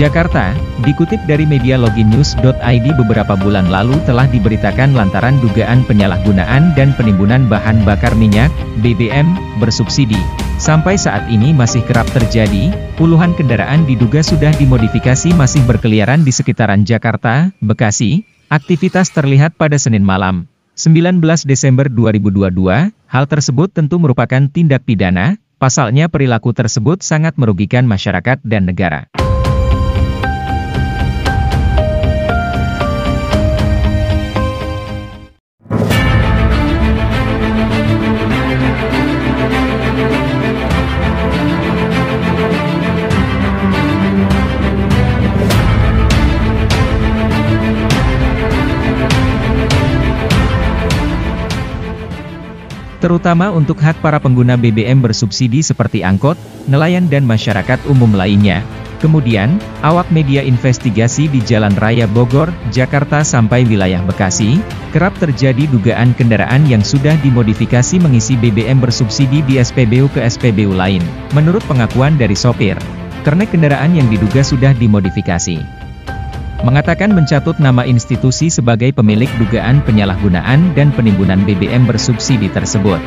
Jakarta, dikutip dari media loginews.id beberapa bulan lalu telah diberitakan lantaran dugaan penyalahgunaan dan penimbunan bahan bakar minyak, BBM, bersubsidi. Sampai saat ini masih kerap terjadi, puluhan kendaraan diduga sudah dimodifikasi masih berkeliaran di sekitaran Jakarta, Bekasi. Aktivitas terlihat pada Senin malam, 19 Desember 2022, hal tersebut tentu merupakan tindak pidana, pasalnya perilaku tersebut sangat merugikan masyarakat dan negara. Terutama untuk hak para pengguna BBM bersubsidi seperti angkot, nelayan dan masyarakat umum lainnya. Kemudian, awak media investigasi di Jalan Raya Bogor, Jakarta sampai wilayah Bekasi, kerap terjadi dugaan kendaraan yang sudah dimodifikasi mengisi BBM bersubsidi di SPBU ke SPBU lain. Menurut pengakuan dari sopir, kernet kendaraan yang diduga sudah dimodifikasi mengatakan mencatut nama institusi sebagai pemilik dugaan penyalahgunaan dan penimbunan BBM bersubsidi tersebut.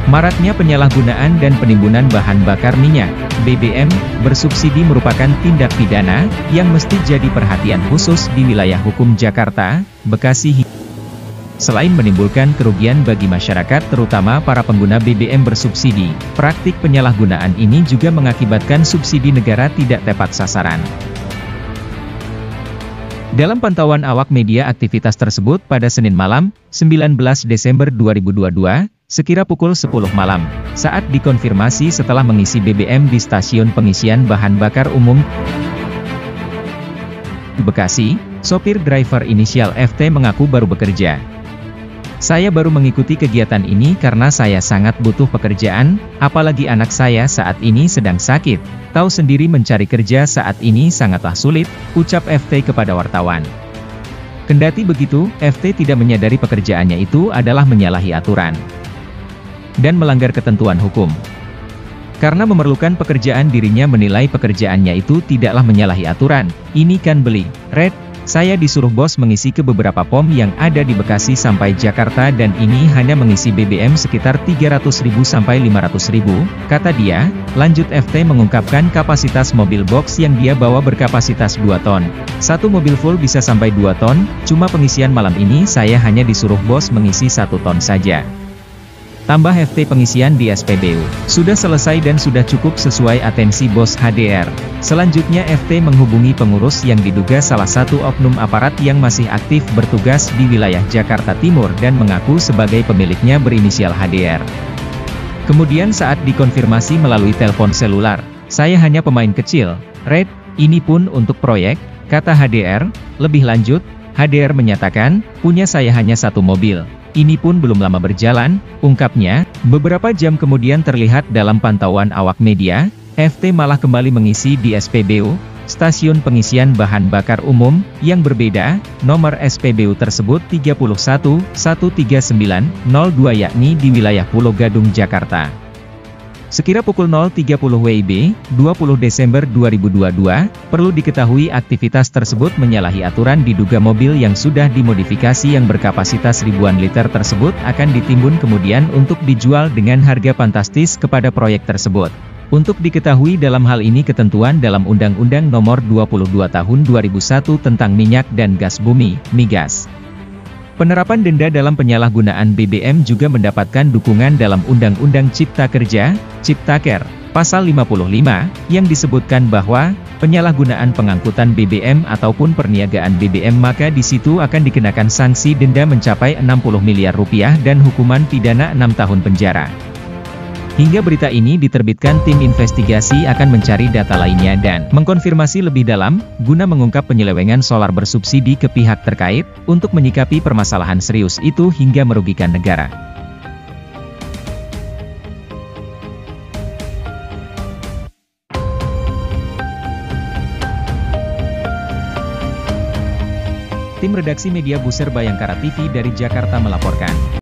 Maraknya penyalahgunaan dan penimbunan bahan bakar minyak, BBM, bersubsidi merupakan tindak pidana, yang mesti jadi perhatian khusus di wilayah hukum Jakarta, Bekasi. Selain menimbulkan kerugian bagi masyarakat terutama para pengguna BBM bersubsidi, praktik penyalahgunaan ini juga mengakibatkan subsidi negara tidak tepat sasaran. Dalam pantauan awak media aktivitas tersebut pada Senin malam, 19 Desember 2022, sekira pukul 10 malam, saat dikonfirmasi setelah mengisi BBM di stasiun pengisian bahan bakar umum Bekasi, sopir driver inisial FT mengaku baru bekerja. Saya baru mengikuti kegiatan ini karena saya sangat butuh pekerjaan, apalagi anak saya saat ini sedang sakit. Tahu sendiri mencari kerja saat ini sangatlah sulit, ucap FT kepada wartawan. Kendati begitu, FT tidak menyadari pekerjaannya itu adalah menyalahi aturan dan melanggar ketentuan hukum. Karena memerlukan pekerjaan dirinya menilai pekerjaannya itu tidaklah menyalahi aturan. Ini kan beli, Red. Saya disuruh bos mengisi ke beberapa pom yang ada di Bekasi sampai Jakarta dan ini hanya mengisi BBM sekitar 300.000 sampai 500.000, kata dia. Lanjut FT mengungkapkan kapasitas mobil box yang dia bawa berkapasitas 2 ton. Satu mobil full bisa sampai 2 ton, cuma pengisian malam ini saya hanya disuruh bos mengisi 1 ton saja. Tambah FT pengisian di SPBU sudah selesai dan sudah cukup sesuai atensi bos HDR. Selanjutnya FT menghubungi pengurus yang diduga salah satu oknum aparat yang masih aktif bertugas di wilayah Jakarta Timur dan mengaku sebagai pemiliknya berinisial HDR. Kemudian saat dikonfirmasi melalui telepon selular, saya hanya pemain kecil, Red, ini pun untuk proyek, kata HDR. Lebih lanjut, HDR menyatakan, punya saya hanya 1 mobil. Ini pun belum lama berjalan, ungkapnya. Beberapa jam kemudian terlihat dalam pantauan awak media, FT malah kembali mengisi di SPBU, stasiun pengisian bahan bakar umum, yang berbeda. Nomor SPBU tersebut 311392 yakni di wilayah Pulau Gadung, Jakarta. Sekira pukul 0.30 WIB, 20 Desember 2022, perlu diketahui aktivitas tersebut menyalahi aturan diduga mobil yang sudah dimodifikasi yang berkapasitas ribuan liter tersebut akan ditimbun kemudian untuk dijual dengan harga fantastis kepada proyek tersebut. Untuk diketahui dalam hal ini ketentuan dalam Undang-Undang Nomor 22 Tahun 2001 tentang Minyak dan Gas Bumi, Migas. Penerapan denda dalam penyalahgunaan BBM juga mendapatkan dukungan dalam Undang-Undang Cipta Kerja, Ciptaker, Pasal 55, yang disebutkan bahwa, penyalahgunaan pengangkutan BBM ataupun perniagaan BBM maka di situ akan dikenakan sanksi denda mencapai 60 miliar rupiah dan hukuman pidana 6 tahun penjara. Hingga berita ini diterbitkan tim investigasi akan mencari data lainnya dan mengkonfirmasi lebih dalam, guna mengungkap penyelewengan solar bersubsidi ke pihak terkait, untuk menyikapi permasalahan serius itu hingga merugikan negara. Tim redaksi media Buser Bayangkara TV dari Jakarta melaporkan.